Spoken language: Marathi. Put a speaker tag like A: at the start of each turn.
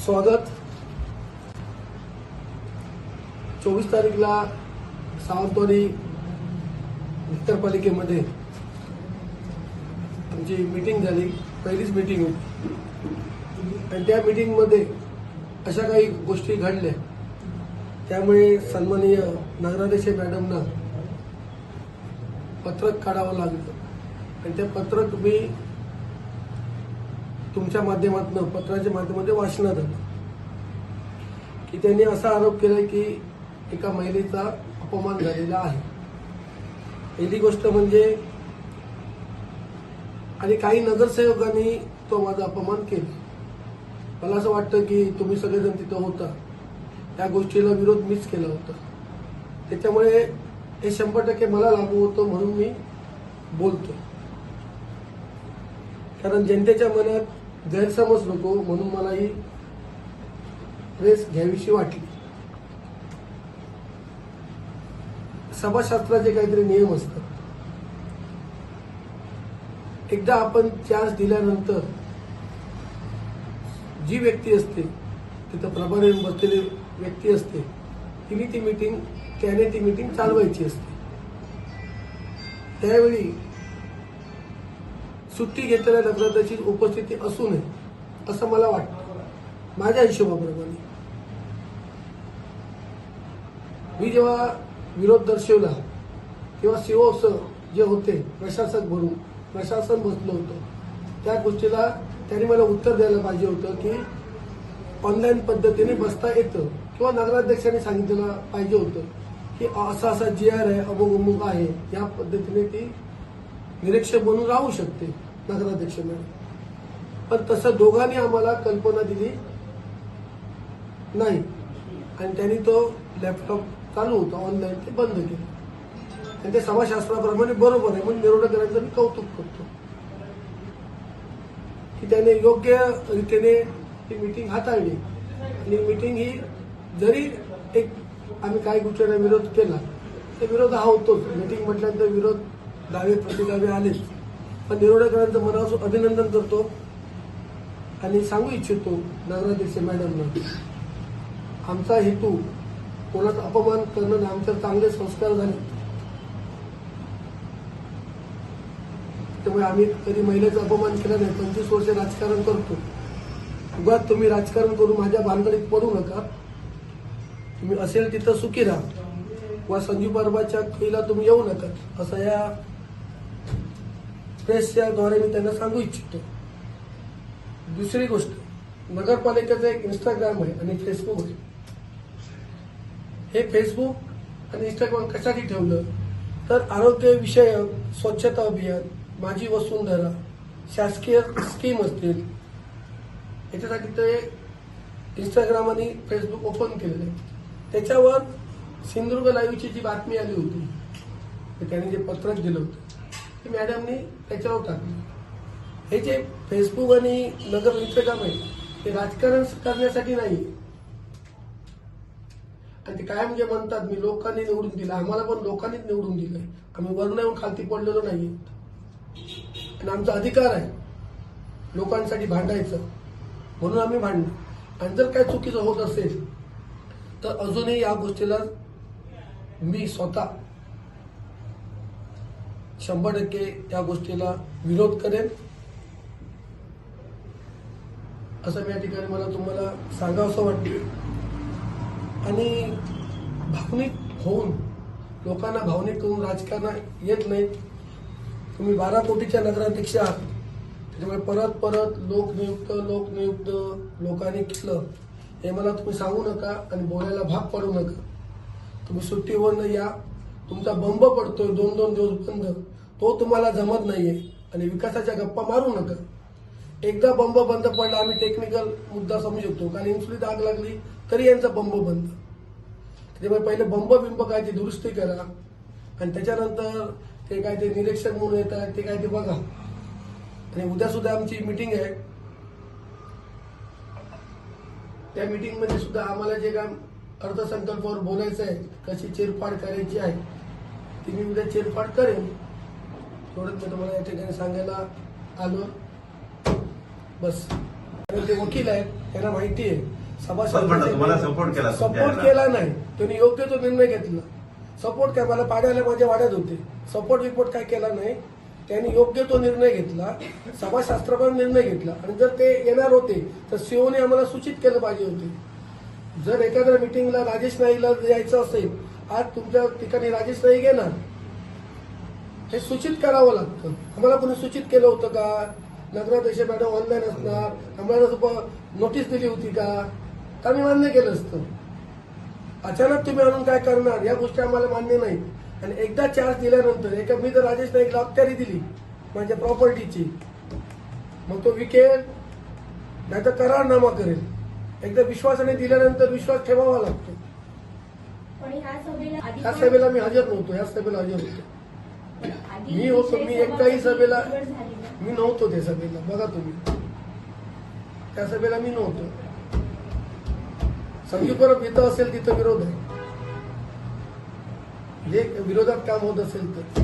A: स्वागत। 24 तारीखला सावंतवाडी नगरपालिकेमध्ये आमची मीटिंग झाली, पहिलीच मीटिंग होती आणि त्या मीटिंगमध्ये अशा काही गोष्टी घडल्या, त्यामुळे सन्माननीय नगराध्यक्ष मॅडमना पत्रक काढावं लागलं आणि ते पत्रक मी तुमच्या माध्यमातून पत्राच्या माध्यमातून वाचण्यात आलं की त्यांनी असा आरोप केला की एका महिलेचा अपमान झालेला आहे। पहिली गोष्ट म्हणजे आणि काही नगरसेवकांनी तो माझा अपमान केला। मला असं वाटतं की तुम्ही सगळेजण तिथं होता, त्या गोष्टीला विरोध मीच केला होता, त्याच्यामुळे हे 100% मला लागू होतं म्हणून मी बोलतो, कारण जनतेच्या मनात गैरसमज नको म्हणून मला ही प्रेस घ्यावीशी वाटली। सभाशास्त्राचे काहीतरी नियम असतात, एकदा आपण चान्स दिल्यानंतर जी व्यक्ती असते तिथं प्रभारी बसलेली व्यक्ती असते त्याने ती मीटिंग चालवायची असते। त्यावेळी सुट्टी घेतलेल्या नगराध्यक्षाची उपस्थिती असू नये असं मला वाटतं। माझ्या हिशोबाप्रमाणे मी जेव्हा विरोध दर्शवला तेव्हा सीओ जे होते प्रशासन बसलं होतं, त्या गोष्टीला त्यांनी मला उत्तर द्यायला पाहिजे होतं की ऑनलाईन पद्धतीने बसता येतं, किंवा नगराध्यक्षांनी सांगितलं पाहिजे होतं की असा GR आहे, अमुक आहे, या पद्धतीने ती निरीक्षक म्हणून राहू शकते नगराध्यक्ष मॅडम। पण तसं दोघांनी आम्हाला कल्पना दिली नाही आणि त्यांनी तो लॅपटॉप चालू होता ऑनलाईन, ते बंद केलं आणि ते समाजशास्त्राप्रमाणे बरोबर आहे म्हणून निरोधकांचं मी कौतुक करतो की त्याने योग्य रीतीने ही मीटिंग हाताळली आणि मीटिंग ही जरी एक आम्ही काही गोष्टींना विरोध केला तर विरोध हा होतोच। मीटिंग म्हटल्यानंतर विरोध दावे प्रतिदावे आलेच, पण निरोधकांचं मनापासून अभिनंदन करतो आणि सांगू इच्छितो नगराध्यक्ष मॅडमना, आमचा हेतू कोणाचा अपमान करणं नाही, आमच्यावर चांगले संस्कार झाले त्यामुळे आम्ही कधी महिलेचा अपमान केला नाही। 25 वर्ष राजकारण करतो, उगाच तुम्ही राजकारण करून माझ्या भानगडीत पडू नका। तुम्ही असेल तिथं सुखी राहा व संजीव परबाच्या खेळीला तुम्ही येऊ नका असं या प्रेसच्या द्वारे मी त्यांना सांगू इच्छितो। दुसरी गोष्ट, नगरपालिकेचं एक इंस्टाग्राम आहे आणि फेसबुक आहे। हे फेसबुक आणि इंस्टाग्राम कशासाठी ठेवलं तर आरोग्य विषयक, स्वच्छता अभियान, माझी वसुंधरा, शासकीय स्कीम असतील याच्यासाठी ते इंस्टाग्राम आणि फेसबुक ओपन केलेलं आहे। त्याच्यावर सिंधुदुर्ग लाईव्हची जी बातमी आली होती त्यांनी जे पत्रक दिलं होतं ते मॅडमनी त्याच्यावर टाकलं। हे जे फेसबुक आणि नगर इंस्टाग्राम आहे ते राजकारण करण्यासाठी नाही आणि ते काय म्हणजे म्हणतात मी लोकांनी निवडून दिलं, आम्हाला पण लोकांनीच निवडून दिलंय, आम्ही वरून येऊन खालती पडलेलो नाही आणि आमचा अधिकार आहे लोकांसाठी भांडायचं म्हणून आम्ही भांडलो। आणि जर काय चुकीचं होत असेल तर अजूनही या गोष्टीला मी स्वतः 100% या गोष्टीला विरोध करेन असं या ठिकाणी मला तुम्हाला सांगावंसं वाटतं। आणि भावनिक होऊन लोकांना भावनिक करून राजकारण येत नाही। तुम्ही 12 कोटीच्या नगराध्यक्ष आहात, त्याच्यामुळे परत लोकनियुक्त लोकांनी केलं हे मला तुम्ही सांगू नका आणि बोलायला भाग पडू नका। तुम्ही सुट्टीवरनं या, तुमचा बंब पडतोय 2-2 दिवस बंद, तो तुम्हाला जमत नाहीये आणि विकासाच्या गप्पा मारू नका। एकदा बंब बंद पडला आम्ही टेक्निकल मुद्दा समजू शकतो, कारण इन्सुलिन आग लागली तरी यांचा बंब बंद। त्याच्यामुळे पहिले बंब काय ती दुरुस्ती करा आणि त्याच्यानंतर ते काय ते निरीक्षक म्हणून येतात ते काय ते बघा। आणि उद्या सुद्धा आमची मीटिंग आहे, त्या मीटिंग मध्ये सुद्धा आम्हाला जे काम अर्थसंकल्पावर बोलायचं आहे, कशी चिरफाड करायची आहे ती मी उद्या चिरफाड करेन। एवढंच मी तुम्हाला या ठिकाणी सांगायला आलो बस। ते वकील आहेत त्यांना माहिती आहे
B: पण म्हणलं तुम्हाला सपोर्ट केला
A: सपोर्ट केला नाही. त्यांनी योग्य तो निर्णय घेतला. सपोर्ट काय, मला पाड्याला माझ्या वाड्यात होते, सपोर्ट विपोर्ट काय केला नाही. त्यांनी योग्य तो निर्णय घेतला, समाजशास्त्रपण निर्णय घेतला. आणि जर ते येणार होते तर सीओने आम्हाला सूचित केलं पाहिजे होते. जर एखाद्या मिटिंगला राजेश नाईकला यायचं असेल, आज तुमच्या ठिकाणी राजेश नाईक येणार, हे सूचित करावं लागतं. आम्हाला कोणी सूचित केलं होतं का? नगराध्यक्ष मॅडम ऑनलाईन असणार, आम्हाला नोटीस दिली होती का? तर आम्ही मान्य केलं असतं. अचानक तुम्ही आणून काय करणार, या गोष्टी आम्हाला मान्य नाही. आणि एकदा चार्ज दिल्यानंतर मी जर राजेश नाईकला अखत्यारी दिली म्हणजे प्रॉपर्टीची, मग तो विकेल नाही तर करारनामा करेल. एकदा विश्वासाने दिल्यानंतर विश्वास ठेवावा लागतो. ह्या सभेला मी हजर नव्हतो, ह्या सभेला हजर होतो मी होतो. मी एकदाही सभेला मी नव्हतो, त्या सभेला बघा तुम्ही, त्या सभेला मी नव्हतो. संजू परब इथं असेल तिथं विरोध आहे, जे विरोधात काम होत असेल तर